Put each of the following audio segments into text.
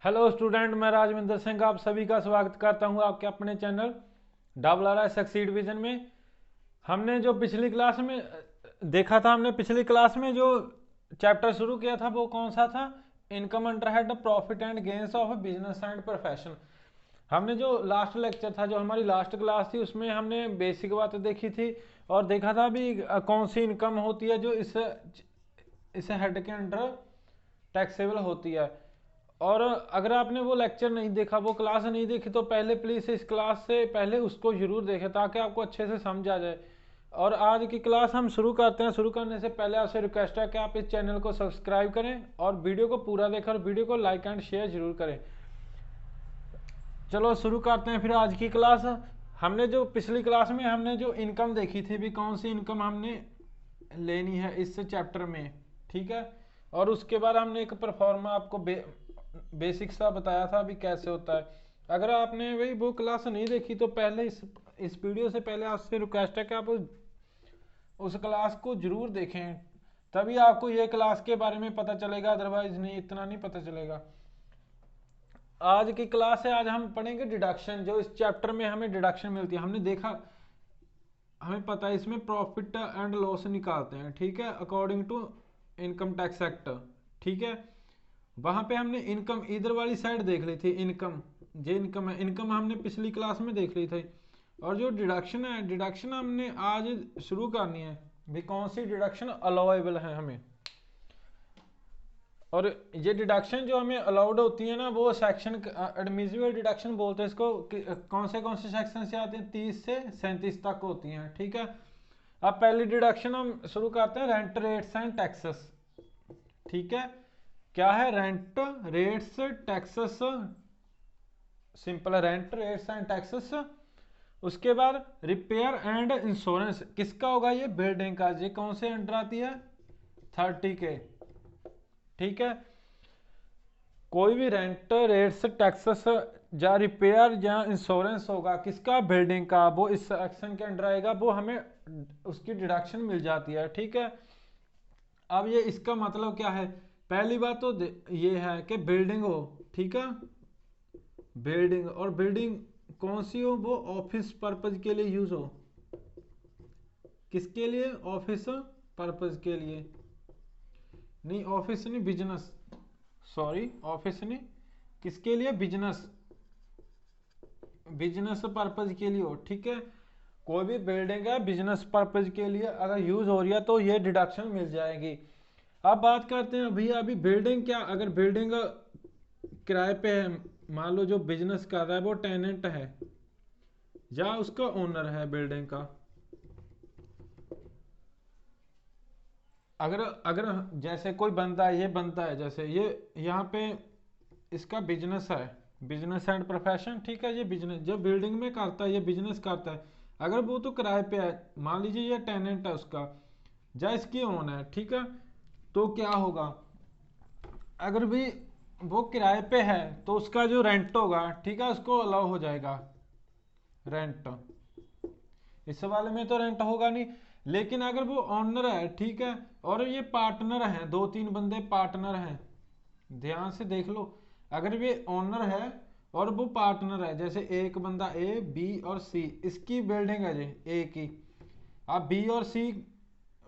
Hello student, मैं राजविंदर सिंह आप सभी का स्वागत करता हूं आपके अपने चैनल डबल सक्सीड विजन में। हमने जो पिछली क्लास में देखा था, हमने पिछली क्लास में जो चैप्टर शुरू किया था वो कौन सा था? Income under head profit and gains of business and profession. हमने जो लास्ट लेक्चर था, जो हमारी लास्ट क्लास थी, उसमें हमने बेसिक बातें देखी थी और देखा था भी कौन सी इनकम होती है जो इस हेड के अंडर टैक्सेबल होती है। और अगर आपने वो लेक्चर नहीं देखा, वो क्लास नहीं देखी, तो पहले प्लीज़ इस क्लास से पहले उसको जरूर देखें ताकि आपको अच्छे से समझ आ जाए। और आज की क्लास हम शुरू करते हैं। शुरू करने से पहले आपसे रिक्वेस्ट है कि आप इस चैनल को सब्सक्राइब करें और वीडियो को पूरा देखें और वीडियो को लाइक एंड शेयर जरूर करें। चलो शुरू करते हैं फिर आज की क्लास। हमने जो पिछली क्लास में हमने जो इनकम देखी थी भी, कौन सी इनकम हमने लेनी है इस चैप्टर में, ठीक है। और उसके बाद हमने एक परफॉर्मा आपको बेसिक सा बताया था अभी कैसे होता है। अगर आपने वही वो क्लास नहीं देखी तो पहले इस वीडियो से पहले आपसे रिक्वेस्ट है कि आप उस क्लास को जरूर देखें, तभी आपको ये क्लास के बारे में पता चलेगा, अदरवाइज नहीं, इतना नहीं पता चलेगा। आज की क्लास है, आज हम पढ़ेंगे डिडक्शन। जो इस चैप्टर में हमें डिडक्शन मिलती है, हमने देखा, हमें पता है इसमें प्रॉफिट एंड लॉस निकालते हैं, ठीक है, according to income tax act, ठीक है। वहां पे हमने इनकम इधर वाली साइड देख ली थी, इनकम जो इनकम है, इनकम हमने पिछली क्लास में देख ली थी। और जो डिडक्शन है, डिडक्शन हमने आज शुरू करनी है भी, कौन सी डिडक्शन अलाउेबल है हमें। और ये डिडक्शन जो हमें अलाउड होती है ना, वो सेक्शन एडमिसिबल डिडक्शन बोलते हैं इसको। कौन से सेक्शन से आते हैं? 30 से 37 तक होती हैं, ठीक है। अब पहली डिडक्शन हम शुरू करते हैं, रेंट रेट्स एंड टैक्सेस, ठीक है। क्या है? Rent rates taxes, simple rent rates and taxes. उसके बाद रिपेयर एंड इंश्योरेंस, किसका होगा? ये बिल्डिंग का। ये कौन से अंडर आती है? 30 के, ठीक है। कोई भी रेंट रेट्स टैक्सेस या रिपेयर या इंश्योरेंस होगा किसका? बिल्डिंग का, वो इस सेक्शन के अंडर आएगा, वो हमें उसकी डिडक्शन मिल जाती है, ठीक है। अब ये इसका मतलब क्या है? पहली बात तो ये है कि बिल्डिंग हो, ठीक है, बिल्डिंग। और बिल्डिंग कौन सी हो? वो ऑफिस पर्पज के लिए यूज हो। किसके लिए? ऑफिस पर्पज के लिए। नहीं, ऑफिस नहीं, बिजनेस, सॉरी, ऑफिस नहीं, किसके लिए? बिजनेस, बिजनेस पर्पज के लिए हो, ठीक है। कोई भी बिल्डिंग है बिजनेस पर्पज के लिए अगर यूज हो रही है तो ये डिडक्शन मिल जाएगी। अब बात करते हैं भैया, अभी बिल्डिंग क्या, अगर बिल्डिंग किराए पे है, मान लो जो बिजनेस कर रहा है वो टेनेंट है या उसका ओनर है बिल्डिंग का। अगर अगर जैसे कोई बनता है, ये बनता है, जैसे ये यहाँ पे इसका बिजनेस है, बिजनेस एंड प्रोफेशन, ठीक है। ये बिजनेस जो बिल्डिंग में करता है, ये बिजनेस करता है। अगर वो तो किराए पे है, मान लीजिए ये टेनेंट है उसका या इसकी ओन है, ठीक है, तो क्या होगा? अगर भी वो किराए पे है तो उसका जो रेंट होगा, ठीक है, उसको अलाउ हो जाएगा रेंट। इस वाले में तो रेंट होगा नहीं। लेकिन अगर वो ऑनर है, ठीक है, और ये पार्टनर है, 2-3 बंदे पार्टनर हैं, ध्यान से देख लो। अगर ये ओनर है और वो पार्टनर है, जैसे एक बंदा ए, बी और सी, इसकी बिल्डिंग है जी ए की। अब बी और सी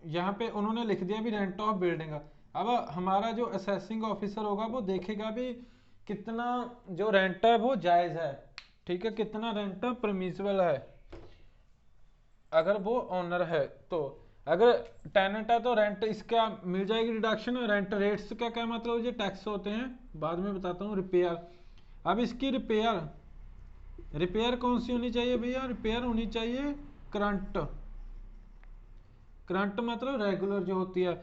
यहाँ पे उन्होंने लिख दिया भी रेंट ऑफ बिल्डिंग। अब हमारा जो असेसिंग ऑफिसर होगा वो देखेगा भी कितना जो रेंट है वो जायज़ है, ठीक है, कितना रेंट परमिसिबल है अगर वो ओनर है तो। अगर टेनेंट है तो रेंट इसका मिल जाएगी डिडक्शन। रेंट रेट्स का क्या मतलब? ये टैक्स होते हैं, बाद में बताता हूँ। रिपेयर, अब इसकी रिपेयर, रिपेयर कौन सी होनी चाहिए भैया? रिपेयर होनी चाहिए करंट। करंट मतलब रेगुलर जो होती है।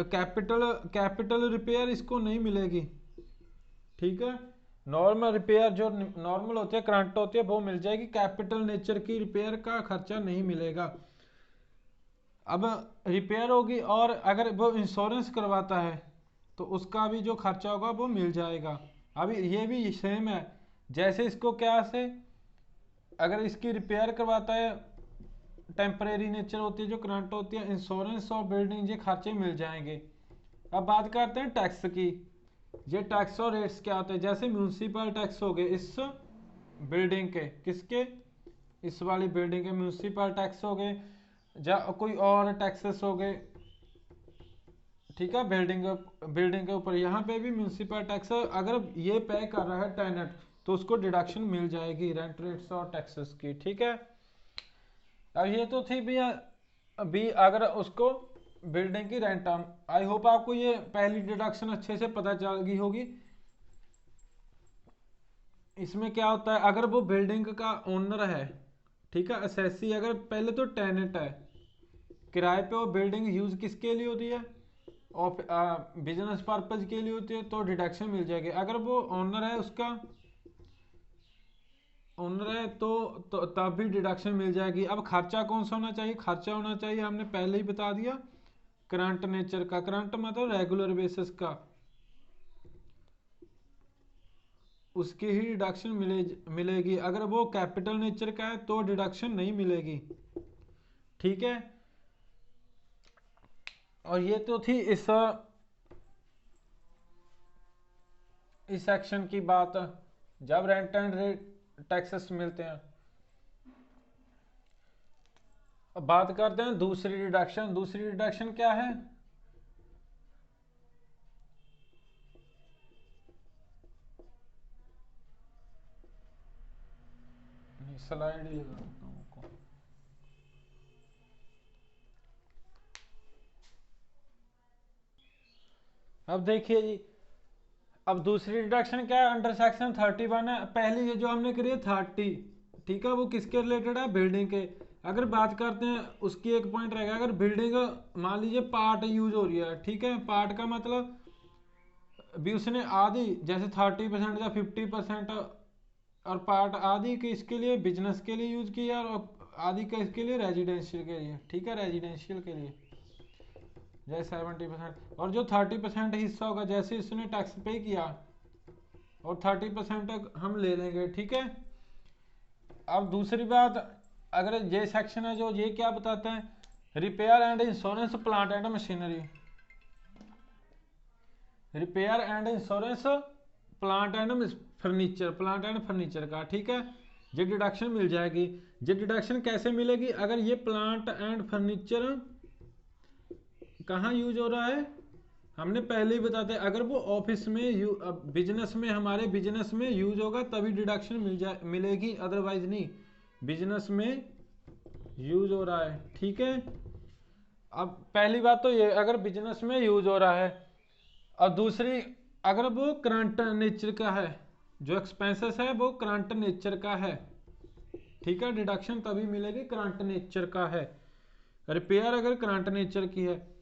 कैपिटल कैपिटल रिपेयर इसको नहीं मिलेगी, ठीक है। नॉर्मल रिपेयर जो नॉर्मल होती है, करंट होती है, वो मिल जाएगी। कैपिटल नेचर की रिपेयर का खर्चा नहीं मिलेगा। अब रिपेयर होगी, और अगर वो इंश्योरेंस करवाता है तो उसका भी जो खर्चा होगा वो मिल जाएगा। अभी ये भी सेम है, जैसे इसको क्या से, अगर इसकी रिपेयर करवाता है, टेम्परेरी नेचर होती है जो करंट होती है, इंश्योरेंस और बिल्डिंग, ये खर्चे मिल जाएंगे। अब बात करते हैं टैक्स की। ये टैक्स और रेट्स क्या होते हैं, जैसे म्यूनसिपल टैक्स हो गए इस बिल्डिंग के, किसके, इस वाली बिल्डिंग के म्यूनसिपल टैक्स हो गए, या कोई और टैक्सेस हो गए, ठीक है, बिल्डिंग के ऊपर। यहाँ पे भी म्यूनसिपल टैक्स अगर ये पे कर रहा है टेनेंट तो उसको डिडक्शन मिल जाएगी रेंट रेट्स और टैक्सेस की, ठीक है। अब ये तो थी भैया अभी अगर उसको बिल्डिंग की रेंट, आई होप आपको ये पहली डिडक्शन अच्छे से पता चल गई होगी। इसमें क्या होता है, अगर वो बिल्डिंग का ओनर है, ठीक है, असेसी, अगर पहले तो टेनेंट है, किराए पे वो बिल्डिंग यूज किसके लिए होती है, और बिजनेस पर्पज के लिए होती है, तो डिडक्शन मिल जाएगी। अगर वो ओनर है, उसका ओनर है तो तब भी डिडक्शन मिल जाएगी। अब खर्चा कौन सा होना चाहिए, खर्चा होना चाहिए हमने पहले ही बता दिया करंट नेचर का, करंट मतलब रेगुलर बेसिस का, उसकी ही डिडक्शन मिलेगी। अगर वो कैपिटल नेचर का है तो डिडक्शन नहीं मिलेगी, ठीक है। और ये तो थी इस सेक्शन की बात, जब रेंट एंड रेट टैक्सेस मिलते हैं। अब बात करते हैं दूसरी डिडक्शन। दूसरी डिडक्शन क्या है, स्लाइड ही लगा देता हूँ आपको। अब देखिए जी, अब दूसरी डिडक्शन क्या है, अंडर सेक्शन 31 है। पहली ये जो हमने करी है 30, ठीक है, वो किसके रिलेटेड है, बिल्डिंग के। अगर बात करते हैं उसकी एक पॉइंट रहेगा, अगर बिल्डिंग मान लीजिए पार्ट यूज हो रही है, ठीक है, पार्ट का मतलब भी उसने आधी, जैसे 30% या 50% और पार्ट आधी के इसके लिए बिजनेस के लिए यूज किया और आधी का इसके लिए रेजिडेंशियल के लिए, ठीक है, रेजिडेंशियल के लिए, जैसे 70%। और जो 30% हिस्सा होगा, जैसे इसने टैक्स पे किया और 30% हम ले लेंगे, ठीक है। अब दूसरी बात, अगर ये सेक्शन है जो ये क्या बताता है, repair and insurance plant and machinery, repair and insurance plant and furniture, plant and furniture का, ठीक है, ये डिडक्शन मिल जाएगी। ये डिडक्शन कैसे मिलेगी, अगर ये प्लांट एंड फर्नीचर कहाँ यूज हो रहा है, हमने पहले ही बताते, अगर वो ऑफिस में बिजनेस में, हमारे बिजनेस में यूज होगा तभी डिडक्शन मिलेगी, अदरवाइज नहीं। बिजनेस में यूज हो रहा है, ठीक है। अब पहली बात तो ये, अगर बिजनेस में यूज हो रहा है। और दूसरी, अगर वो करंट नेचर का है, जो एक्सपेंसेस है वो करंट नेचर का है, ठीक है, डिडक्शन तभी मिलेगी करंट नेचर का है। रिपेयर अगर करंट नेचर की है।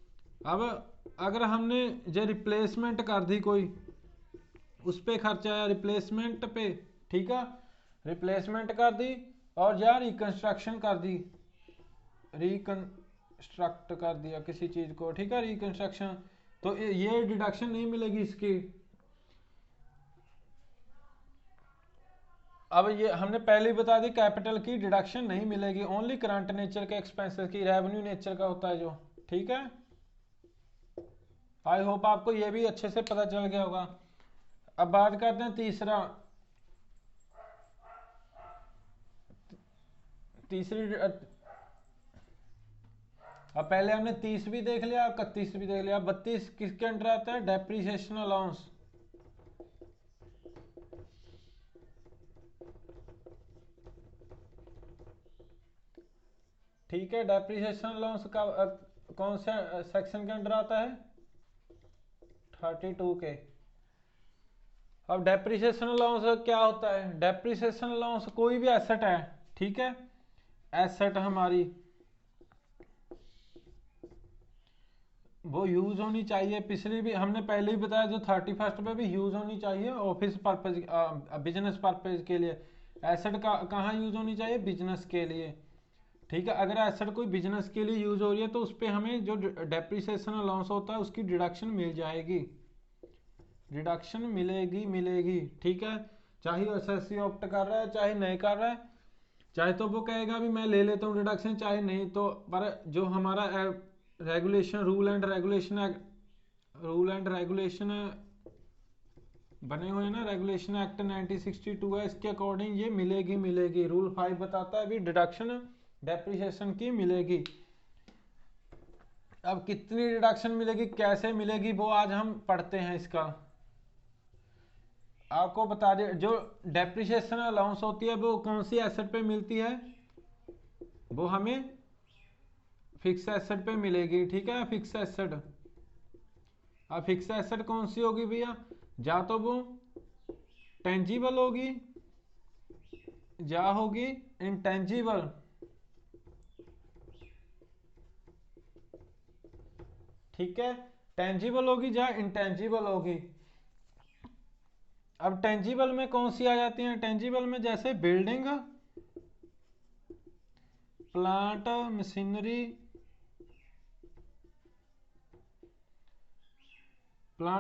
अब अगर हमने जो रिप्लेसमेंट कर दी कोई, उस पे खर्चा आया रिप्लेसमेंट पे, ठीक है, रिप्लेसमेंट कर दी, और या रिकंस्ट्रक्शन कर दी, रिकंस्ट्रक्ट कर दिया किसी चीज को, ठीक है, रिकंस्ट्रक्शन, तो ये डिडक्शन नहीं मिलेगी इसकी। अब ये हमने पहले ही बता दी, कैपिटल की डिडक्शन नहीं मिलेगी, ओनली करंट नेचर के एक्सपेंसेस की, रेवेन्यू नेचर का होता है जो, ठीक है। आई होप आपको ये भी अच्छे से पता चल गया होगा। अब बात करते हैं तीसरी अब पहले हमने 30 भी देख लिया, 31 भी देख लिया, 32 किसके अंडर आता है, डेप्रीसिएशन अलाउंस, ठीक है, डेप्रीसिएशन अलाउंस का कौन से सेक्शन के अंडर आता है, 32 के। अब डेप्रीसिएशन अलाउंस क्या होता है, डेप्रीसिएशन अलाउंस कोई भी एसेट है, ठीक है, एसेट हमारी वो यूज होनी चाहिए, पिछली भी हमने पहले ही बताया, जो 31 पे भी यूज होनी चाहिए ऑफिस पर्पज, बिजनेस पर्पज के लिए। एसेट का कहाँ यूज होनी चाहिए, बिजनेस के लिए, ठीक है। अगर एसेट कोई बिजनेस के लिए यूज हो रही है तो उस पर हमें जो डेप्रीसिएशन अलाउंस होता है उसकी डिडक्शन मिल जाएगी, डिडक्शन मिलेगी, ठीक है। चाहे एसएससी ऑप्ट कर रहा है चाहे नहीं कर रहा है, चाहे तो वो कहेगा भी मैं ले लेता हूँ डिडक्शन, चाहे नहीं तो, पर जो हमारा रेगुलेशन, रूल एंड रेगुलेशन बने हुए हैं ना, रेगुलेशन एक्ट 1962 है, इसके अकॉर्डिंग ये मिलेगी। रूल 5 बताता है अभी डिडक्शन डेप्रिसिएशन की मिलेगी। अब कितनी डिडक्शन मिलेगी, कैसे मिलेगी, वो आज हम पढ़ते हैं। इसका आपको बता दे, जो डेप्रिसिएशन अलाउंस होती है वो कौन सी एसेट पे मिलती है, वो हमें फिक्स एसेट पे मिलेगी। ठीक है, फिक्स एसेट। अब फिक्स एसेट कौन सी होगी भैया, या तो वो टेंजिबल होगी या होगी इंटेंजिबल। ठीक है, टेंजिबल होगी या इंटेंजिबल होगी। अब टेंजिबल में कौन सी आ जाती है, टेंजिबल में जैसे बिल्डिंग, प्लांट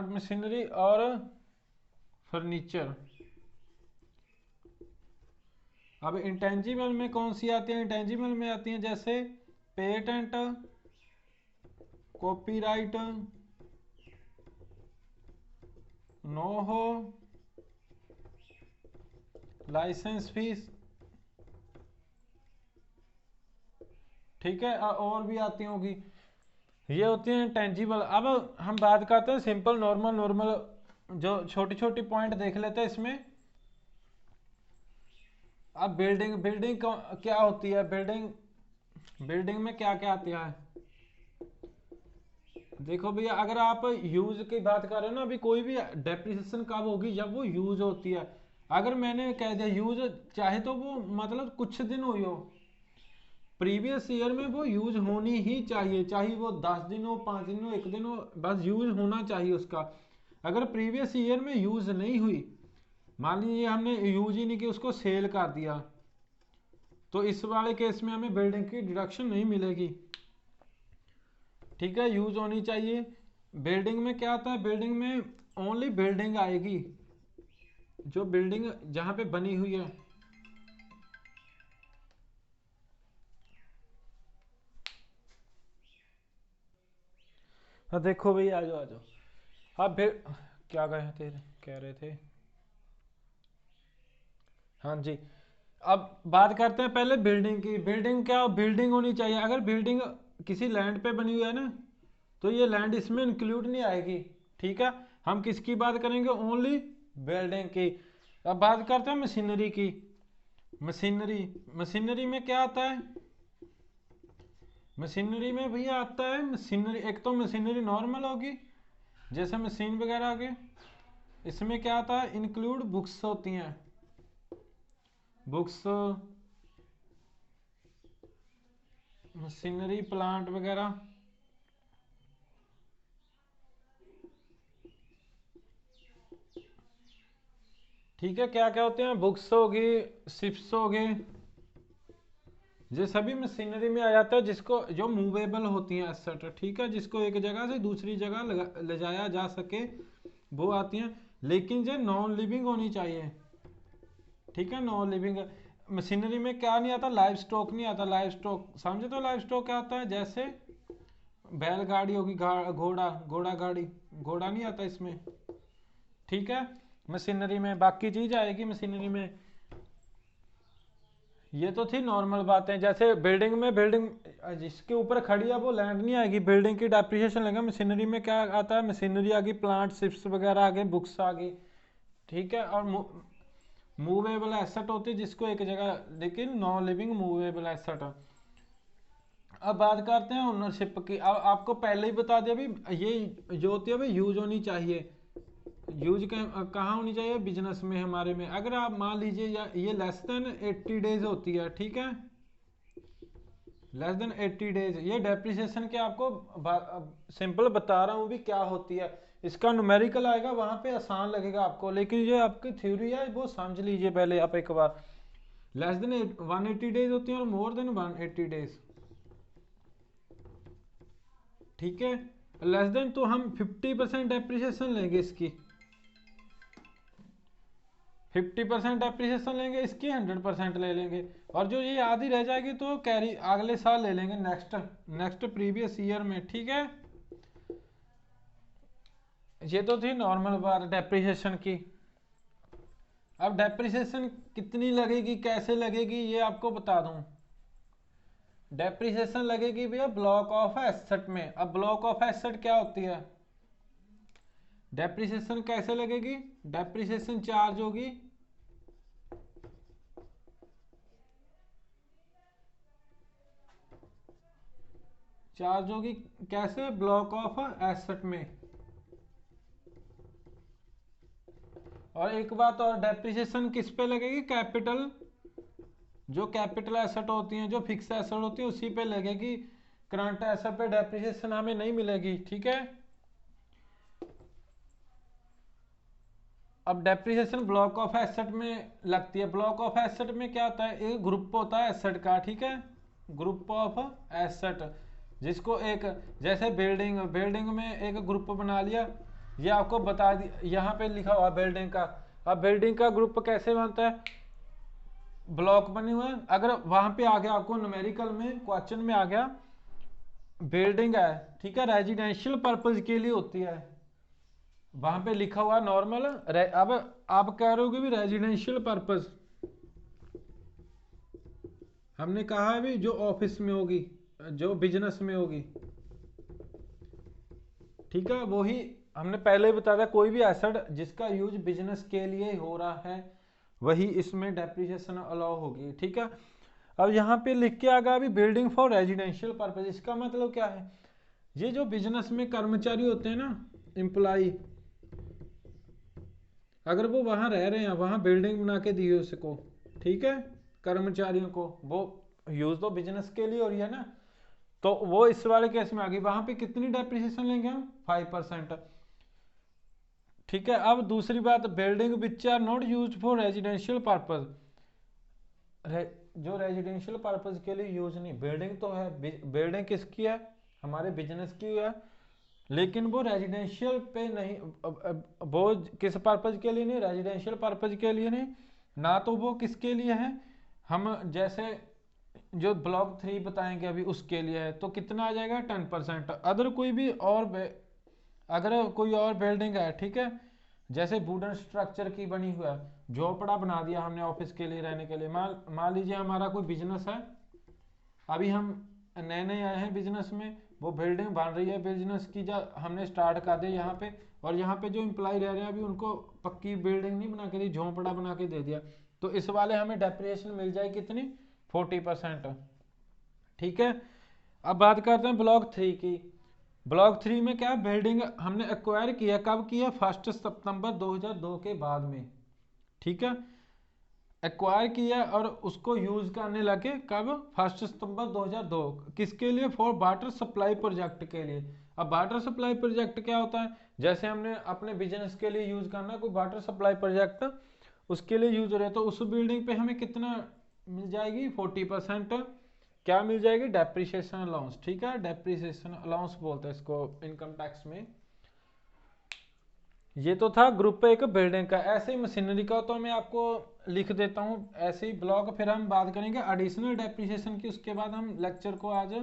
मशीनरी, और फर्नीचर। अब इंटेंजिबल में कौन सी आती है, इंटेंजिबल में आती है जैसे पेटेंट, कॉपीराइट, नो हो, लाइसेंस फीस। ठीक है, और भी आती होगी, ये होती है इंटेंजिबल। अब हम बात करते हैं सिंपल नॉर्मल जो छोटी छोटी पॉइंट देख लेते हैं इसमें। अब बिल्डिंग क्या होती है, बिल्डिंग में क्या क्या आता है। देखो भैया, अगर आप यूज की बात कर रहे हो ना, अभी कोई भी डेप्रिसिएशन कब होगी, जब वो यूज होती है। अगर मैंने कह दिया यूज, चाहे तो वो मतलब कुछ दिन हुई हो, प्रीवियस ईयर में वो यूज होनी ही चाहिए, चाहे वो 10 दिन हो, 5 दिन हो, 1 दिन हो, बस यूज होना चाहिए उसका। अगर प्रीवियस ईयर में यूज नहीं हुई, मान लीजिए हमने यूज ही नहीं की, उसको सेल कर दिया, तो इस वाले केस में हमें बिल्डिंग की डिडक्शन नहीं मिलेगी। ठीक है, यूज होनी चाहिए। बिल्डिंग में क्या आता है, बिल्डिंग में ओनली बिल्डिंग आएगी, जो बिल्डिंग जहां पे बनी हुई है। हाँ देखो भैया, आ जाओ आ जाओ। आप क्या कह रहे थे। हाँ जी, अब बात करते हैं पहले बिल्डिंग की। बिल्डिंग क्या, बिल्डिंग होनी चाहिए। अगर बिल्डिंग किसी लैंड पे बनी हुई है ना, तो ये लैंड इसमें इंक्लूड नहीं आएगी। ठीक है, हम किसकी बात करेंगे, ओनली बिल्डिंग की। अब बात करते हैं मशीनरी की। मशीनरी में क्या आता है, मशीनरी में भैया आता है मशीनरी, एक तो मशीनरी नॉर्मल होगी जैसे मशीन वगैरह आगे। इसमें क्या आता है, इंक्लूड बुक्स होती हैं, बुक्स, मशीनरी, प्लांट वगैरह। ठीक है, क्या क्या होते हैं, बुक्स होगी, शिप्स होगी, ये सभी मशीनरी में आ जाता है, जिसको जो मूवेबल होती हैं एसेट। ठीक है, जिसको एक जगह से दूसरी जगह ले जाया जा सके, वो आती हैं। लेकिन ये नॉन लिविंग होनी चाहिए। ठीक है, नॉन लिविंग। मशीनरी में क्या नहीं आता, लाइव स्टॉक नहीं आता। लाइव स्टॉक समझे तो, लाइव स्टॉक क्या आता है, जैसे बैलगाड़ी होगी, घोड़ा, गाड़ी, घोड़ा नहीं आता इसमें। ठीक है, मशीनरी में बाकी चीज आएगी मशीनरी में। ये तो थी नॉर्मल बातें, जैसे बिल्डिंग जिसके ऊपर खड़ी है वो लैंड नहीं आएगी, बिल्डिंग की डेप्रिसिएशन लगेगा। मशीनरी में क्या आता है, मशीनरी आ गई, प्लांट, शिप्स वगैरह आ गए, बुक्स आ गई। ठीक है, और मूवेबल एसेट होती है जिसको एक जगह, लेकिन नॉन लिविंग मूवेबल एसेट। अब बात करते हैं ओनरशिप की। अब आपको पहले ही बता दिया भी, ये जो होती है भाई यूज होनी चाहिए। यूज कहाँ होनी चाहिए, बिजनेस में हमारे में। अगर आप मान लीजिए ये लेस देन 80 डेज होती है। ठीक है, लेस देन 80 डेज, ये डेप्रिसिएशन के आपको सिंपल बता रहा हूँ भी क्या होती है। इसका न्यूमेरिकल आएगा, वहां पे आसान लगेगा आपको, लेकिन ये आपकी थ्योरी है, वो समझ लीजिए पहले आप एक बार। लेस देन 180 डेज होती है और मोर देन 180 डेज। ठीक है, लेस देन तो हम 50% डेप्रिसिएशन लेंगे इसकी, 50% डेप्रिसिएशन लेंगे इसकी, 100% ले लेंगे। और जो ये आधी रह जाएगी तो कैरी अगले साल ले लेंगे, नेक्स्ट प्रीवियस ईयर में। ठीक है, ये तो थी नॉर्मल बात डेप्रिसिएशन की। अब डेप्रिसिएशन कितनी लगेगी, कैसे लगेगी, ये आपको बता दूं। डेप्रिसिएशन लगेगी भैया ब्लॉक ऑफ एसेट में। अब ब्लॉक ऑफ एसेट क्या होती है, डेप्रिसिएशन कैसे लगेगी, डेप्रिसिएशन चार्ज होगी कैसे, ब्लॉक ऑफ एसेट में। और एक बात और, डेप्रिसिएशन किस पे लगेगी, कैपिटल, जो कैपिटल एसेट होती हैं, जो फिक्स एसेट होती है उसी पे लगेगी। करंट एसेट पे डेप्रिसिएशन हमें नहीं मिलेगी, ठीक है। अब डेप्रिसिएशन ब्लॉक ऑफ एसेट में लगती है। ब्लॉक ऑफ एसेट में क्या होता है, एक ग्रुप होता है एसेट का, ठीक है, ग्रुप ऑफ एसेट, जिसको एक, जैसे बिल्डिंग में एक ग्रुप बना लिया, ये आपको बता दिया, यहाँ पे लिखा हुआ बिल्डिंग का। अब बिल्डिंग का ग्रुप कैसे बनता है, ब्लॉक बने हुए हैं। अगर वहां पे आ गया आपको न्यूमेरिकल में क्वेश्चन में आ गया बिल्डिंग है, ठीक है, रेजिडेंशियल पर्पज के लिए होती है, वहां पे लिखा हुआ नॉर्मल। अब आप कह रहे हो कि भी रेजिडेंशियल पर्पज, हमने कहा है भी जो ऑफिस में होगी, जो बिजनेस में होगी, ठीक है, वही हमने पहले ही बताया था, कोई भी एसेट जिसका यूज बिजनेस के लिए हो रहा है वही इसमें डेप्रिसिएशन अलाउ होगी, ठीक है। अब यहाँ पे लिख के आ गया अभी बिल्डिंग फॉर रेजिडेंशियल पर्पज, इसका मतलब क्या है, ये जो बिजनेस में कर्मचारी होते हैं ना, एम्प्लॉय, अगर वो वहां रह रहे हैं, वहां बिल्डिंग बना के दी है उसको, ठीक है, कर्मचारियों को, वो यूज तो बिजनेस के लिए हो रही है ना, तो वो इस वाले केस में आ गई, वहां पे कितनी डेप्रिसिएशन लेंगे हम, 5%, ठीक है। अब दूसरी बात, building which are not use for residential purpose, जो रेजिडेंशियल पर्पज के लिए यूज नहीं, बिल्डिंग तो है, बिल्डिंग किसकी है, हमारे बिजनेस की है, लेकिन वो रेजिडेंशियल पे नहीं, वो किस पर्पज के लिए नहीं, रेजिडेंशियल पर्पज के लिए नहीं ना, तो वो किसके लिए है, हम जैसे जो ब्लॉक 3 बताएंगे अभी उसके लिए है, तो कितना आ जाएगा 10%। अदर कोई भी और अगर कोई और बिल्डिंग है, ठीक है, जैसे वुडन स्ट्रक्चर की बनी हुआ है, झोपड़ा बना दिया हमने ऑफिस के लिए रहने के लिए, मान लीजिए हमारा कोई बिजनेस है, अभी हम नए नए आए हैं बिजनेस में, वो बिल्डिंग बन रही है बिजनेस की, जब हमने स्टार्ट कर दिया यहाँ पे, और यहाँ पे जो एम्प्लॉय रह रहे हैं अभी उनको पक्की बिल्डिंग नहीं बना के दी, झोंपड़ा बना के दे दिया, तो इस वाले हमें डेप्रिसिएशन मिल जाए कितनी, 40%, ठीक है। अब बात करते हैं ब्लॉक 3 की। ब्लॉक 3 में क्या, बिल्डिंग हमने एक्वायर किया, कब किया, 1 सितंबर 2002 के बाद में, ठीक है, एक्वायर किया और उसको यूज करने लगे कब, 1 सितंबर 2002, किसके लिए, फॉर वाटर सप्लाई प्रोजेक्ट के लिए। अब वाटर सप्लाई प्रोजेक्ट क्या होता है, जैसे हमने अपने बिजनेस के लिए यूज करना कोई वाटर सप्लाई प्रोजेक्ट, उसके लिए यूज हो रहा है, तो उस बिल्डिंग पे हमें कितना मिल जाएगी, 40%, क्या मिल जाएगी, डेप्रिसिएशन अलाउंस, ठीक है, डेप्रिसिएशन अलाउंस बोलते हैं इसको इनकम टैक्स में। ये तो था ग्रुप एक बिल्डिंग का। ऐसे ही मशीनरी का तो मैं आपको लिख देता हूँ ऐसे ही ब्लॉक, फिर हम बात करेंगे एडिशनल डेप्रिसिएशन की, उसके बाद हम लेक्चर को आज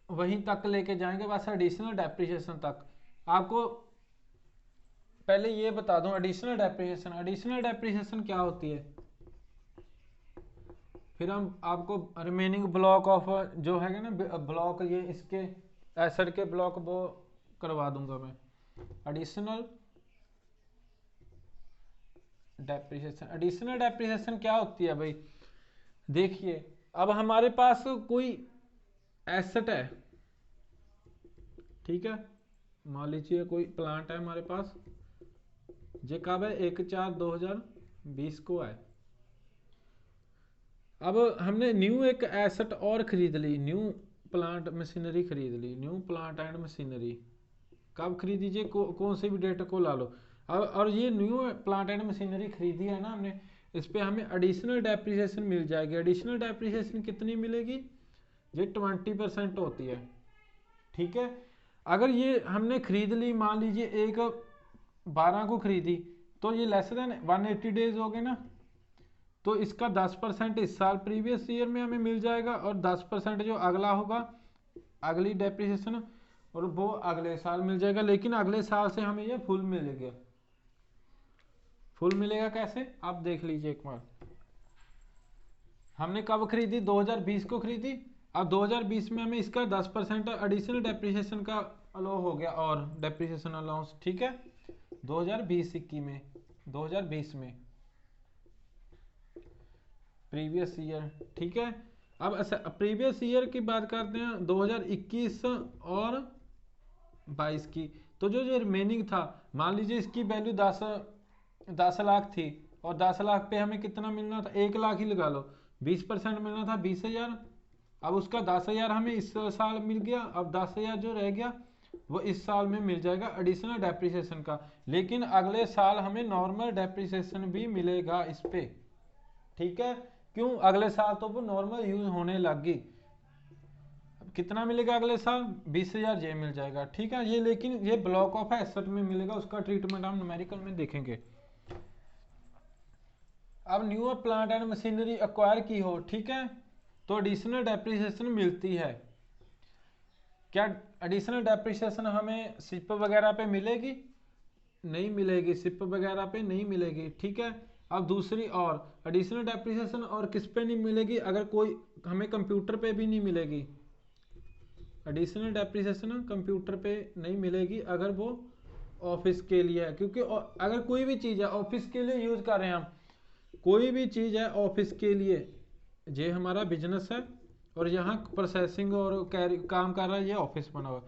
वहीं तक लेके जाएंगे, बस एडिशनल डेप्रिसिएशन तक। आपको पहले ये बता दूं, एडिशनल डेप्रिसिएशन क्या होती है, फिर हम आपको रिमेनिंग ब्लॉक ऑफ जो है ना ब्लॉक, ये इसके एसेट के ब्लॉक वो करवा दूंगा मैं। एडिशनल डेप्रिसिएशन क्या होती है भाई, देखिए, अब हमारे पास कोई एसेट है, ठीक है, मान लीजिए कोई प्लांट है हमारे पास, ये कब है, 1/4/2020 को है। अब हमने न्यू एक एसेट और खरीद ली, न्यू प्लांट मशीनरी खरीद ली, न्यू प्लांट एंड मशीनरी कब खरीदी, ये कौन से भी डेट को ला लो। अब और ये न्यू प्लांट एंड मशीनरी खरीदी है ना हमने, इस पे हमें एडिशनल डेप्रिसिएशन मिल जाएगी। एडिशनल डेप्रिसिएशन कितनी मिलेगी, ये 20% होती है, ठीक है। अगर ये हमने खरीद ली, मान लीजिए 1/12 को खरीदी, तो ये लेस देन 180 डेज हो गए ना, तो इसका 10% इस साल प्रीवियस ईयर में हमें मिल जाएगा, और 10% जो अगला होगा, अगली डेप्रिसिएशन और वो अगले साल मिल जाएगा, लेकिन अगले साल से हमें ये फुल मिलेगा। फुल मिलेगा कैसे, आप देख लीजिए एक बार। हमने कब खरीदी, 2020 को खरीदी। अब 2020 में हमें इसका 10% एडिशनल डेप्रिसिएशन का अलाउ हो गया, और डेप्रिसिएशन अलाउंस, ठीक है, 2020-21 में, 2020 में प्रीवियस ईयर, ठीक है। अब प्रीवियस ईयर की बात करते हैं 2021 और 22 की। तो जो जो रिमेनिंग था, मान लीजिए इसकी वैल्यू 10 लाख थी, और 10 लाख पे हमें कितना मिलना था, 1 लाख ही लगा लो, 20% मिलना था 20,000। अब उसका 10,000 हमें इस साल मिल गया, अब 10,000 जो रह गया वो इस साल में मिल जाएगा एडिशनल डेप्रिसिएशन का। लेकिन अगले साल हमें नॉर्मल डेप्रिसिएशन भी मिलेगा इस पे, ठीक है। क्यों, अगले साल तो वो नॉर्मल यूज होने लग गई। कितना मिलेगा अगले साल, 20,000 ये मिल जाएगा, ठीक है। ये लेकिन ये ब्लॉक ऑफ एसेट में मिलेगा, उसका ट्रीटमेंट हम न्यूमेरिकल में देखेंगे। अब new plant and machinery acquire की हो, ठीक है, तो एडिशनल डेप्रिसिएशन मिलती है। क्या एडिशनल डेप्रिसिएशन हमें सिप वगैरह पे मिलेगी, नहीं मिलेगी, सिप वगैरह पे नहीं मिलेगी, ठीक है। अब दूसरी और एडिशनल डेप्रिसिएशन और किस पे नहीं मिलेगी, अगर कोई हमें कंप्यूटर पे भी नहीं मिलेगी। एडिशनल डेप्रिसिएशन कंप्यूटर पे नहीं मिलेगी अगर वो ऑफिस के लिए है, क्योंकि अगर कोई भी चीज़ है ऑफिस के लिए यूज़ कर रहे हैं हम, कोई भी चीज़ है ऑफिस के लिए, ये हमारा बिजनेस है और यहाँ प्रोसेसिंग और काम कर रहा है, ये ऑफिस बना हुआ।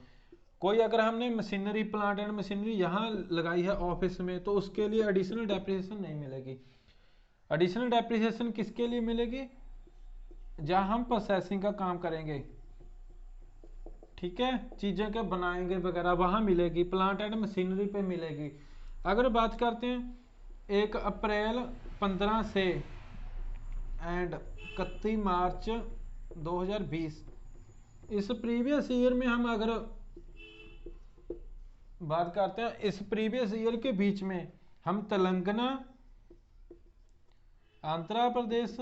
कोई अगर हमने मशीनरी, प्लांट एंड मशीनरी यहाँ लगाई है ऑफिस में, तो उसके लिए एडिशनल डेप्रिसिएशन नहीं मिलेगी। एडिशनल डेप्रिसिएशन किसके लिए मिलेगी, जहाँ हम प्रोसेसिंग का काम करेंगे, ठीक है, चीज़ें के बनाएंगे वगैरह, वहाँ मिलेगी। प्लांट एंड मशीनरी पे मिलेगी। अगर बात करते हैं 1 अप्रैल 15 से एंड 31 मार्च 2020, इस प्रीवियस ईयर में हम अगर बात करते हैं, इस प्रीवियस ईयर के बीच में हम तेलंगाना, आंध्र प्रदेश,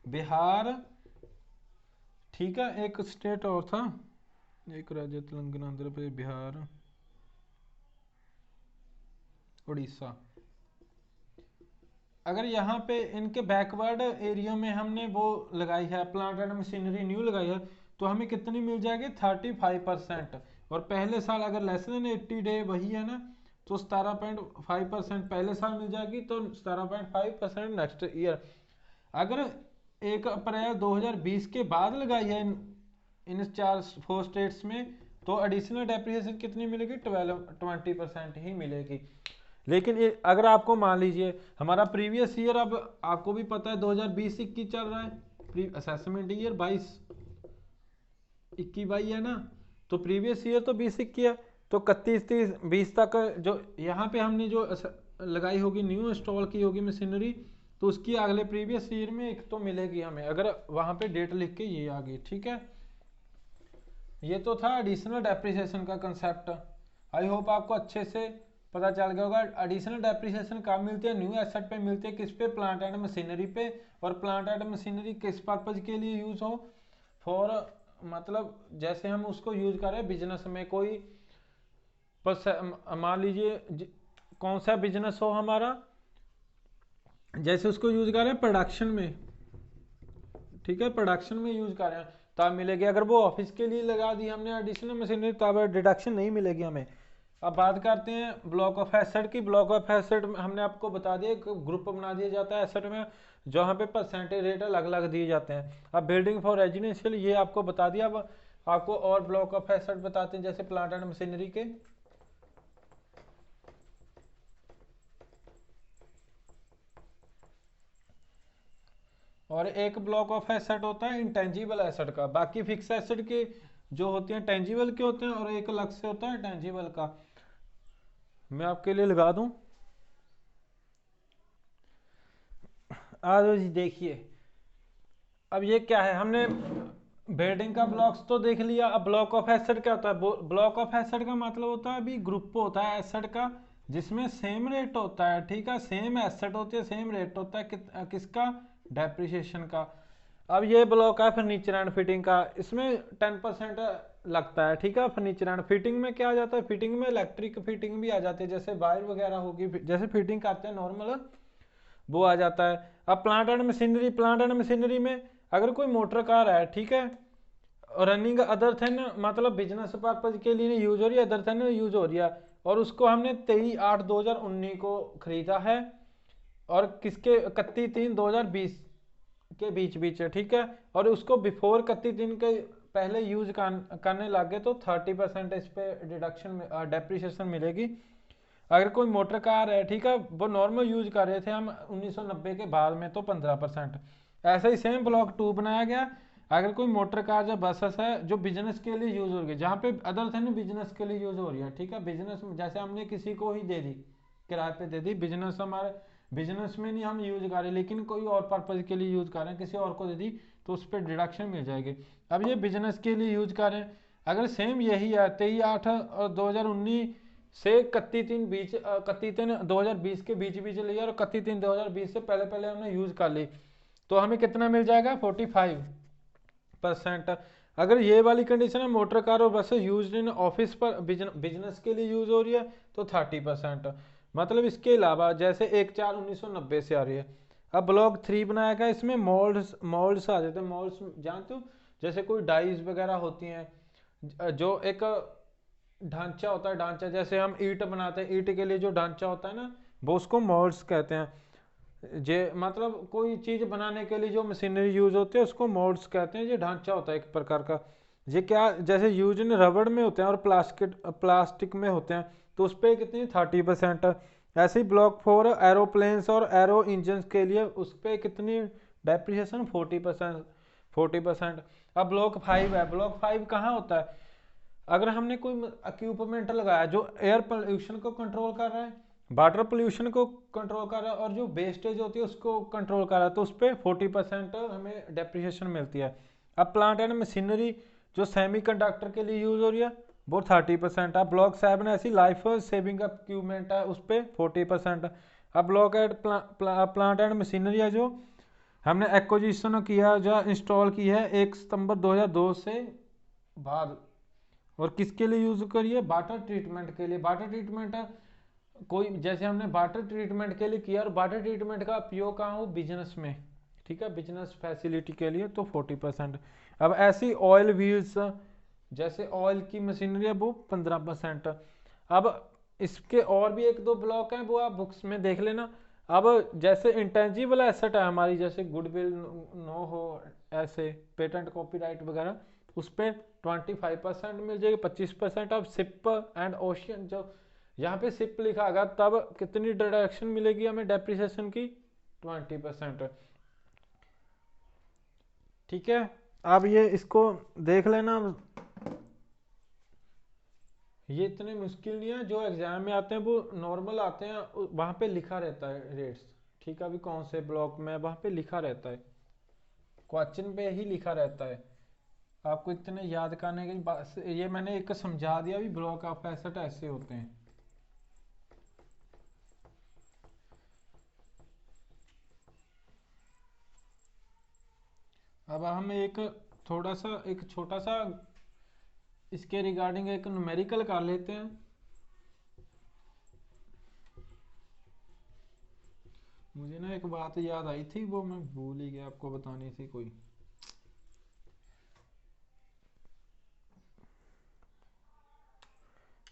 बिहार, ठीक है, एक स्टेट और था, एक राज्य, तेलंगाना, आंध्र प्रदेश, बिहार, उड़ीसा। अगर यहाँ पे इनके बैकवर्ड एरिया में हमने वो लगाई है, प्लांट एंड मशीनरी न्यू लगाई है, तो हमें कितनी मिल जाएगी, 35%। और पहले साल अगर लेस देन 80 डे वही है ना, तो 17.5% पहले साल मिल जाएगी, तो 17.5% नेक्स्ट ईयर। अगर 1 अप्रैल 2020 के बाद लगाई है इन 4 स्टेट्स में, तो एडिशनल डेप्रिसिएशन कितनी मिलेगी, 20% ही मिलेगी। लेकिन अगर आपको मान लीजिए हमारा प्रीवियस ईयर, अब आपको भी पता है 2020-21 चल रहा है, असेसमेंट ईयर 22-21 है ना, तो प्रीवियस ईयर तो 20-21 है, तो 31-30-20 तक जो यहाँ पे हमने जो लगाई होगी, न्यू इंस्टॉल की होगी मशीनरी, तो उसकी अगले प्रीवियस ईयर में एक तो मिलेगी हमें, अगर वहाँ पे डेट लिख के ये आ गई, ठीक है। ये तो था एडिशनल डेप्रिसिएशन का कंसेप्ट। आई होप आपको अच्छे से पता चल गया होगा। एडिशनल डेप्रिसिएशन कब मिलती है, न्यू एसेट पे मिलती है, किस पे, प्लांट एंड मशीनरी पे। और प्लांट एंड मशीनरी किस पर्पज के लिए यूज हो, फॉर, मतलब जैसे हम उसको यूज करें बिजनेस में, कोई मान लीजिए कौन सा बिजनेस हो हमारा, जैसे उसको यूज करें प्रोडक्शन में, ठीक है, प्रोडक्शन में यूज करें तब मिलेगी। अगर वो ऑफिस के लिए लगा दी हमने एडिशनल मशीनरी, तब डिडक्शन नहीं मिलेगी हमें। अब बात करते हैं ब्लॉक ऑफ एसेट की। ब्लॉक ऑफ एसेट हमने आपको बता दिया, ग्रुप बना दिया जाता है एसेट में, जहाँ पे परसेंटेज रेट अलग अलग दिए जाते हैं। अब बिल्डिंग फॉर रेजिडेंशियल ये आपको बता दिया। अब आपको और ब्लॉक ऑफ एसेट बताते हैं, जैसे प्लांट एंड मशीनरी के। और एक ब्लॉक ऑफ एसेट होता है इंटेंजिबल एसेट का। बाकी फिक्स एसेट के जो होते हैं टेंजिबल के होते हैं, और एक अलग से होता है टेंजिबल का। मैं आपके लिए लगा दूं, आ जाओ जी, देखिए। अब ये क्या है, हमने बिल्डिंग का ब्लॉक्स तो देख लिया। अब ब्लॉक ऑफ एसेट क्या होता है, ब्लॉक ऑफ एसेट का मतलब होता है, अभी ग्रुप होता है एसेट का जिसमें सेम रेट होता है, ठीक है, सेम एसेट होती है, सेम रेट होता है, किसका, डेप्रिसिएशन का। अब ये ब्लॉक है फर्नीचर एंड फिटिंग का, इसमें 10% लगता है, ठीक है। फर्नीचर एंड फिटिंग में क्या आ जाता है, फिटिंग में इलेक्ट्रिक फिटिंग भी आ जाती है, जैसे वायर वगैरह होगी, जैसे फिटिंग करते हैं नॉर्मल, वो आ जाता है। अब plant and machinery, plant and machinery में अगर कोई मोटर कार है, ठीक है, रनिंग अदर थिन, मतलब बिजनेस पर्पज के लिए नहीं यूज हो रही है, अदर थिन यूज हो रही है, और उसको हमने 23/8/2019 को खरीदा है, और किसके 31/3/2020 के बीच बीच है, ठीक है, और उसको बिफोर 31 के पहले यूज करने लगे तो 30% इस पे डिडक्शन डेप्रिसिएशन मिलेगी। अगर कोई मोटर कार है, ठीक है, वो नॉर्मल यूज कर रहे थे हम 1990 के बाद में, तो 15%। ऐसे ही सेम ब्लॉक 2 बनाया गया। अगर कोई मोटर कार या बसेस है जो बिजनेस के लिए यूज हो रही है, जहाँ पे अदर थे ना बिजनेस के लिए यूज हो रही है, ठीक है, बिजनेस जैसे हमने किसी को ही दे दी, किराए पे दे दी, बिजनेस हमारे बिजनेस में नहीं हम यूज कर रहे, लेकिन कोई और पर्पज के लिए यूज कर रहे हैं, किसी और को दे दी, तो उस पर डिडक्शन मिल जाएगी। अब ये बिजनेस के लिए यूज कर रहे हैं, अगर सेम यही है 23/8/2019 से 31/3/2020 के बीच बीच लिया, और 31/3/2020 से पहले पहले हमने यूज कर ली, तो हमें कितना मिल जाएगा, 45%। अगर ये वाली कंडीशन है, मोटर कार और बसें यूज इन ऑफिस पर बिजनेस के लिए यूज हो रही है, तो 30%। मतलब इसके अलावा जैसे 1/4/1990 से आ रही है। अब ब्लॉक 3 बनाया गया, इसमें मोल्ड्स मोल्ड्स आ जाते हैं। मोल्ड्स जानते हो, जैसे कोई डाइज वगैरह होती हैं, जो एक ढांचा होता है, ढांचा जैसे हम ईंट बनाते हैं, ईंट के लिए जो ढांचा होता है ना, वो उसको मोल्ड्स कहते हैं। जे मतलब कोई चीज बनाने के लिए जो मशीनरी यूज होती है उसको मोल्ड्स कहते हैं, ये ढांचा होता है एक प्रकार का। ये क्या, जैसे यूज इन रबड़ में होते हैं और प्लास्टिक में होते हैं, तो उस पर कितनी 30%। ऐसे ही ब्लॉक 4 एरोप्लेन्स और एरो इंजन के लिए उस पर कितनी डेप्रिसिएशन, 40%। 40%। अब ब्लॉक 5 है, ब्लॉक 5 कहाँ होता है, अगर हमने कोई इक्विपमेंट लगाया जो एयर पोल्यूशन को कंट्रोल कर रहा है, वाटर पोल्यूशन को कंट्रोल कर रहा है, और जो वेस्टेज होती है उसको कंट्रोल कर रहा है, तो उस पर 40% हमें डेप्रिसिएशन मिलती है। अब प्लांट एंड मशीनरी जो सेमीकंडक्टर के लिए यूज हो रही है, वो 30%। अब ब्लॉक 7 ऐसी लाइफ सेविंग इक्विपमेंट है, उस पर 40%। अब blocked plant and machinery है जो हमने एक्विजिशन किया, जो इंस्टॉल की है 1 सितंबर 2002 से बाद, और किसके लिए यूज करिए, वाटर ट्रीटमेंट के लिए। वाटर ट्रीटमेंट कोई, जैसे हमने वाटर ट्रीटमेंट के लिए किया, और वाटर ट्रीटमेंट का उपयोग कहाँ हो, बिजनेस में, ठीक है, बिजनेस फैसिलिटी के लिए, तो 40%। अब ऐसी ऑयल व्हील्स, जैसे ऑयल की मशीनरी है, वो 15%। अब इसके और भी एक दो ब्लॉक हैं, वो आप बुक्स में देख लेना। अब जैसे इंटेंजिबल एसेट है हमारी, जैसे गुडविल, नो हो, ऐसे पेटेंट कॉपीराइट वगैरह, उस पर 25% मिल जाएगी, 25%। अब शिप एंड ओशियन, जो यहाँ पे शिप लिखा होगा, तब कितनी डिडक्शन मिलेगी हमें डेप्रिसिएशन की, 20%। ठीक है, अब ये इसको देख लेना। ये इतने मुश्किल नहीं है, जो एग्जाम में आते हैं वो नॉर्मल आते हैं, वहाँ पे लिखा रहता है रेट्स, ठीक है, अभी कौन से ब्लॉक में वहाँ पे लिखा रहता है, क्वेश्चन पे ही लिखा रहता है। आपको इतने याद करने की बात, ये मैंने एक समझा दिया भी, ब्लॉक ऑफ एसेट ऐसे होते हैं। अब हम एक छोटा सा इसके रिगार्डिंग एक न्यूमेरिकल कर लेते हैं। मुझे ना एक बात याद आई थी, वो मैं भूल ही गया आपको बतानी थी कोई।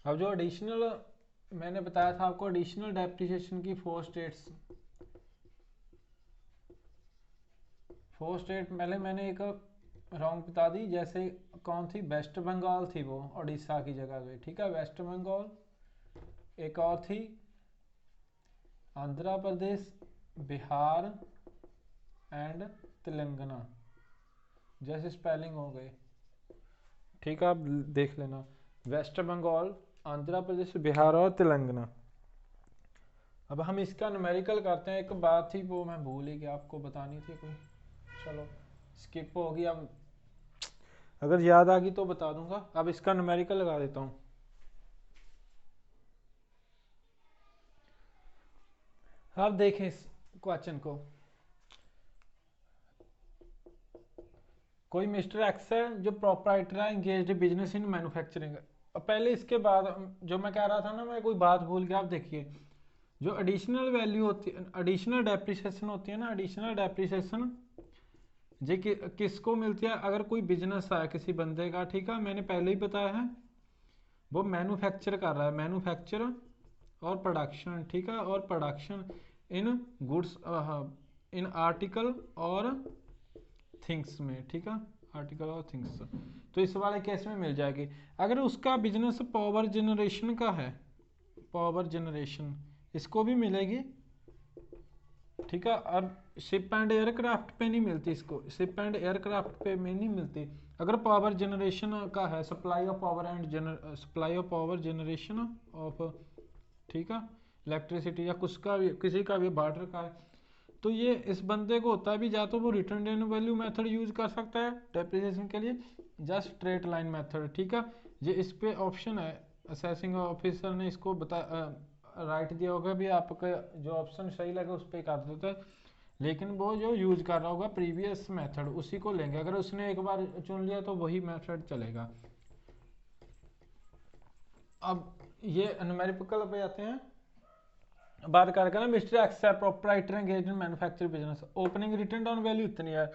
अब जो एडिशनल मैंने बताया था आपको, एडिशनल डेप्रिसिएशन की 4 स्टेट्स, 4 स्टेट पहले मैंने एक रॉन्ग बता दी, जैसे कौन थी, वेस्ट बंगाल थी, वो उड़ीसा की जगह पे, ठीक है, वेस्ट बंगाल। एक और थी आंध्र प्रदेश, बिहार एंड तेलंगाना, जैसे स्पेलिंग हो गए, ठीक है, आप देख लेना, वेस्ट बंगाल, आंध्र प्रदेश, बिहार और तेलंगाना। अब हम इसका न्यूमेरिकल करते हैं, एक बात थी वो मैं भूल ही गया आपको बतानी थी कोई, चलो स्किप होगी। अब अगर याद आ गई तो बता दूंगा, अब इसका न्यूमेरिकल लगा देता हूँ। अब देखें इस क्वेश्चन को, कोई मिस्टर एक्स है जो प्रोपराइटर है एंगेज्ड बिजनेस इन मैन्युफैक्चरिंग। पहले इसके बाद जो मैं कह रहा था ना, मैं कोई बात भूल गया। आप देखिए, जो एडिशनल वैल्यू होती है, एडिशनल डेप्रिसिएशन होती है ना, एडिशनल डेप्रिसिएशन जे किसको मिलती है? अगर कोई बिजनेस है किसी बंदे का, ठीक है, मैंने पहले ही बताया है, वो मैन्युफैक्चर कर रहा है, मैन्युफैक्चर और प्रोडक्शन, ठीक है, और production in goods, in article और थिंग्स में, ठीक है, आर्टिकल और थिंग्स। तो इस वाले केस में मिल जाएगी। अगर उसका बिजनेस पावर जनरेशन का है, पावर जनरेशन, इसको भी मिलेगी, ठीक है। और शिप एंड एयरक्राफ्ट पे नहीं मिलती, इसको शिप एंड एयरक्राफ्ट पे में नहीं मिलती। अगर पावर जनरेशन का है, supply of power and supply of power generation of, ठीक है, इलेक्ट्रिसिटी या कुछ का भी, किसी का भी बार्टर का है, तो ये इस बंदे को होता है भी, या तो वो written down value method use कर सकता है डेप्रिसिएशन के लिए, या स्ट्रेट लाइन मेथड, ठीक है। ये इस पे ऑप्शन है, असेसिंग ऑफिसर ने इसको बता राइट दिया होगा भी, आपका जो ऑप्शन सही लगे उस पर कर देता है, लेकिन वो जो यूज कर रहा होगा प्रीवियस मेथड उसी को लेंगे। अगर उसने एक बार चुन लिया तो वही मेथड चलेगा। अब ये न्यूमेरिकल पे आते हैं, बात करके ना, मिस्टर एक्स है proprietor engaged in manufacture business, opening return down value इतनी है,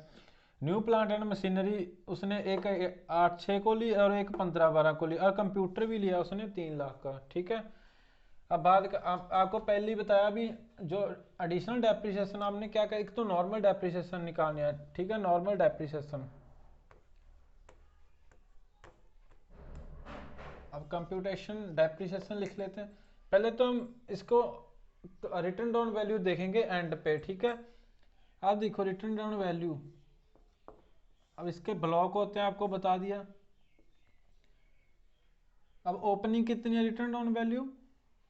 न्यू प्लांट एंड मशीनरी उसने एक 8-6 को ली और एक 15-12 को ली, और कंप्यूटर भी लिया उसने 3 लाख का, ठीक है। अब आपको पहले ही बताया भी, जो एडिशनल डेप्रिसिएशन आपने क्या कहा, एक तो नॉर्मल डेप्रिसिएशन निकालनी है, ठीक है, नॉर्मल डेप्रिसिएशन। अब कंप्यूटेशन डेप्रिसिएशन लिख लेते हैं। पहले तो हम इसको रिटर्न डाउन वैल्यू देखेंगे एंड पे, ठीक है। आप देखो रिटर्न डाउन वैल्यू, अब इसके ब्लॉक होते हैं, आपको बता दिया। अब ओपनिंग कितनी है रिटर्न डाउन वैल्यू,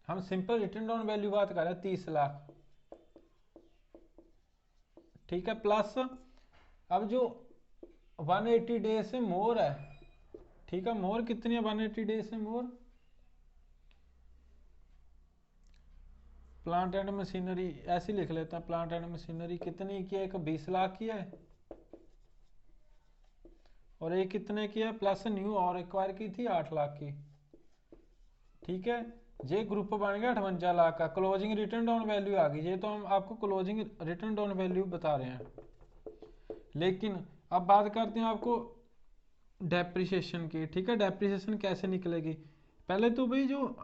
हम सिंपल रिटर्न डाउन वैल्यू बात कर रहे हैं 30 लाख, ठीक है, प्लस अब जो 180 डे से मोर है, ठीक है, मोर कितनी है 180 डे से मोर, प्लांट एंड मशीनरी ऐसे लिख लेते हैं, प्लांट एंड मशीनरी कितनी की है, एक 20 लाख की है और एक कितने की है, प्लस न्यू और एक्वायर की थी 8 लाख की, ठीक है। ये ग्रुप बन गया 58 लाख का। क्लोजिंग रिटर्न डाउन वैल्यू आ गई, ये तो हम आपको क्लोजिंग रिटर्न डाउन वैल्यू बता रहे हैं। लेकिन अब बात करते हैं आपको डेप्रिसिएशन की, ठीक है। डेप्रिसिएशन कैसे निकलेगी? पहले तो भाई जो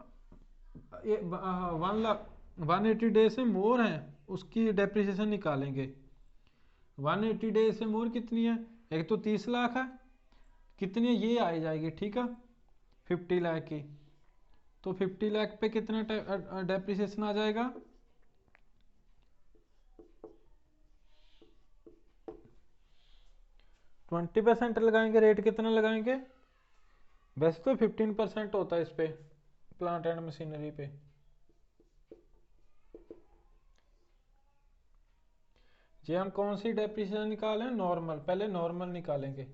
180 डे से मोर है उसकी डेप्रिसिएशन निकालेंगे। 180 डे से मोर कितनी है, एक तो 30 लाख है, कितनी है ये आ जाएगी, ठीक है, 50 लाख की। तो 50 लाख पे कितना डेप्रिसिएशन आ जाएगा, 20% लगाएंगे। रेट कितना लगाएंगे? वैसे तो 15% होता है इस पे, प्लांट एंड मशीनरी पे। जी हम कौन सी डेप्रिसिएशन निकालें? नॉर्मल, पहले नॉर्मल निकालेंगे,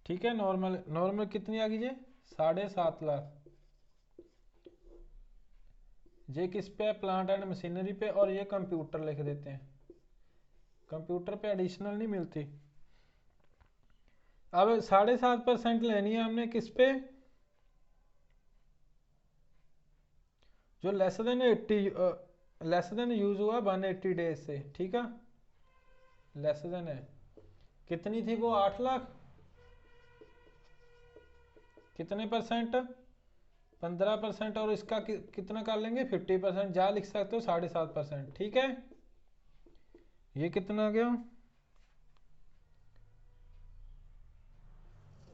ठीक है। नॉर्मल, नॉर्मल कितनी आ गई जी? 7.5 लाख। ये किस पे है? प्लांट एंड मशीनरी पे। और ये कंप्यूटर लिख देते हैं, कंप्यूटर पे एडिशनल नहीं मिलती। अब 7.5% लेनी है हमने किस पे? जो less than 80, less than use हुआ 180 डेज से, ठीक है, लेस देन है। कितनी थी वो? 8 लाख। कितने परसेंट? 15%। और इसका कितना कर लेंगे? 50%। जा लिख सकते हो 7.5%, ठीक है। ये कितना आ गया?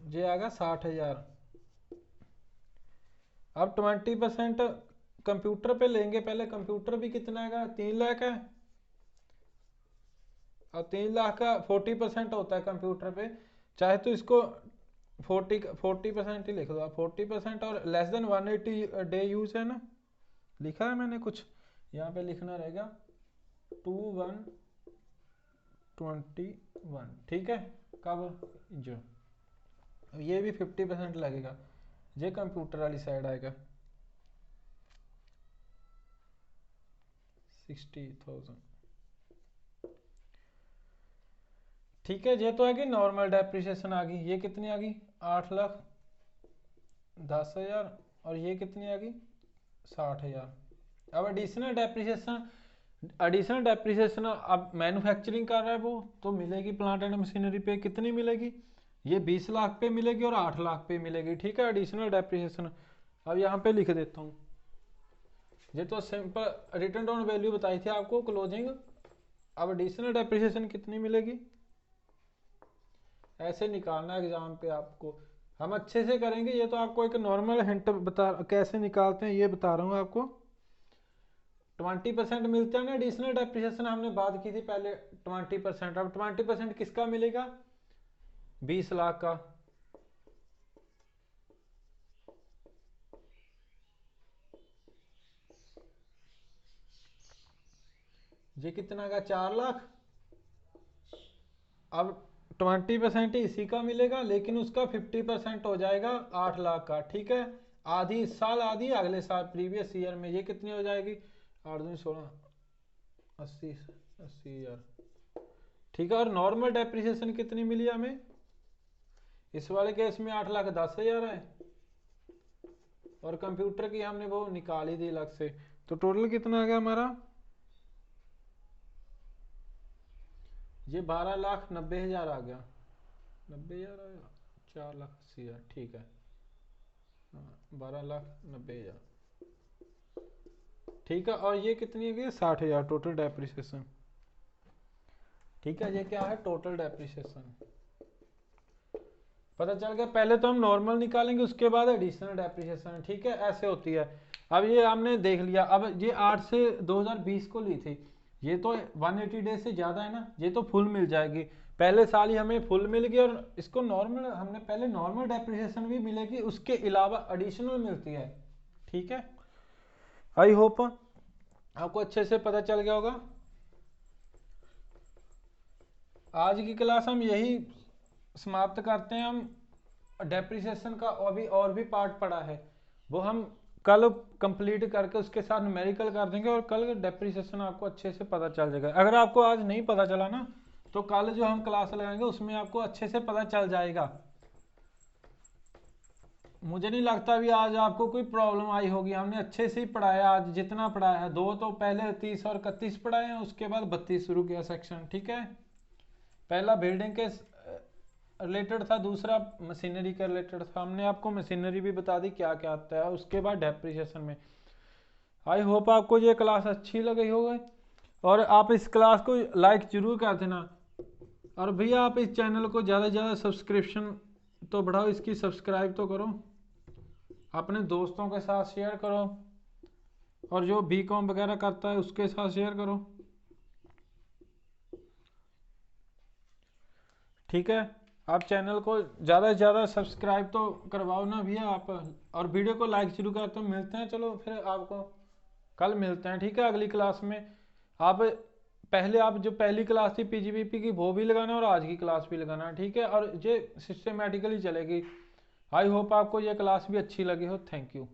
ये आ गया 60,000। अब 20% कंप्यूटर पे लेंगे। पहले कंप्यूटर भी कितना आएगा? 3 लाख है, और 3 लाख का 40% होता है कंप्यूटर पे। चाहे तो इसको 40% ही लिख दो आप, 40%। और लेस देन 180 डे यूज है ना, लिखा है मैंने कुछ, यहाँ पे लिखना रहेगा 2121, ठीक है। कब? जो ये भी 50% लगेगा, ये कंप्यूटर वाली साइड आएगा 60,000। ठीक है, ये तो है कि नॉर्मल डेप्रिसिएशन आ गई, ये कितनी आ गई 8,10,000, और ये कितनी आ गई 60,000। अब एडिशनल डेप्रिसिएशन अब मैन्युफैक्चरिंग कर रहा है वो, तो मिलेगी प्लांट एंड मशीनरी पे कितनी मिलेगी, ये 20 लाख पे मिलेगी और 8 लाख पे मिलेगी। ठीक है, एडिशनल डेप्रिसिएशन अब यहाँ पे लिख देता हूँ। ये तो सिंपल रिटर्न डाउन वैल्यू बताई थी आपको क्लोजिंग। अब एडिशनल डेप्रिसिएशन कितनी मिलेगी ऐसे निकालना है एग्जाम पे आपको, हम अच्छे से करेंगे। ये तो आपको एक नॉर्मल हिंट बता कैसे निकालते हैं ये बता रहा हूँ आपको। 20% मिलता है ना एडिशनल डेप्रिसिएशन, हमने बात की थी पहले 20%। अब 20% किसका मिलेगा 20 लाख का, ये कितना का 4 लाख। अब 20% इसी का मिलेगा, लेकिन उसका 50% हो जाएगा 8 लाख का। ठीक है, आधी इस साल आधी अगले साल प्रीवियस ईयर में, ये कितनी हो जाएगी 8 दूनी 16 80,000। ठीक है, और नॉर्मल डेप्रिसिएशन कितनी मिली हमें इस वाले केस में 8,10,000 है, और कंप्यूटर की हमने वो निकाली थी अलग से, तो टोटल कितना आ गया हमारा, ये 12,90,000 आ गया। 90,000 आया, 4,80,000। ठीक है, हाँ 12,90,000। ठीक है, और ये कितनी है 60,000 टोटल डेप्रिसिएशन। ठीक है, ये क्या है टोटल डेप्रिसिएशन, पता चल गया। पहले तो हम नॉर्मल निकालेंगे उसके बाद एडिशनल डेप्रिसिएशन। ठीक है, ऐसे होती है। अब ये हमने देख लिया। अब ये 8 से 2020 को ली थी, ये तो 180 डेज से ज़्यादा है ना, ये तो फुल मिल जाएगी। पहले साल ही हमें फुल मिल गई, और इसको नॉर्मल हमने पहले नॉर्मल डेप्रिसिएशन भी मिलेगी, उसके अलावा एडिशनल मिलती है। ठीक है, आई होप आपको अच्छे से पता चल गया होगा। आज की क्लास हम यही समाप्त करते हैं। हम डेप्रिसिएशन का अभी और भी पार्ट पड़ा है, वो हम कल कंप्लीट करके उसके साथ न्यूमेरिकल कर देंगे, और कल डेप्रिसिएशन आपको अच्छे से पता चल जाएगा। अगर आपको आज नहीं पता चला ना, तो कल जो हम क्लास लगाएंगे उसमें आपको अच्छे से पता चल जाएगा। मुझे नहीं लगता भी आज आपको कोई प्रॉब्लम आई होगी, हमने अच्छे से ही पढ़ाया आज, जितना पढ़ाया है। दो तो पहले 30 और 31 पढ़ाए हैं, उसके बाद 32 शुरू किया सेक्शन। ठीक है, पहला बिल्डिंग के रिलेटेड था, दूसरा मशीनरी के रिलेटेड था। हमने आपको मशीनरी भी बता दी क्या क्या आता है, उसके बाद डेप्रिसिएशन में। आई होप आपको ये क्लास अच्छी लगी होगी, और आप इस क्लास को लाइक जरूर कर देना। और भैया आप इस चैनल को ज़्यादा से ज़्यादा सब्सक्रिप्शन तो बढ़ाओ, इसकी सब्सक्राइब तो करो, अपने दोस्तों के साथ शेयर करो, और जो बीकॉम वगैरह करता है उसके साथ शेयर करो। ठीक है, आप चैनल को ज़्यादा से ज़्यादा सब्सक्राइब तो करवाओ ना भैया आप, और वीडियो को लाइक शुरू कर। तो मिलते हैं, चलो फिर आपको कल मिलते हैं। ठीक है, अगली क्लास में आप पहले आप जो पहली क्लास थी पीजीबीपी की वो भी लगाना, और आज की क्लास भी लगाना। ठीक है, और ये सिस्टमेटिकली चलेगी। आई होप आपको ये क्लास भी अच्छी लगी हो। Thank you.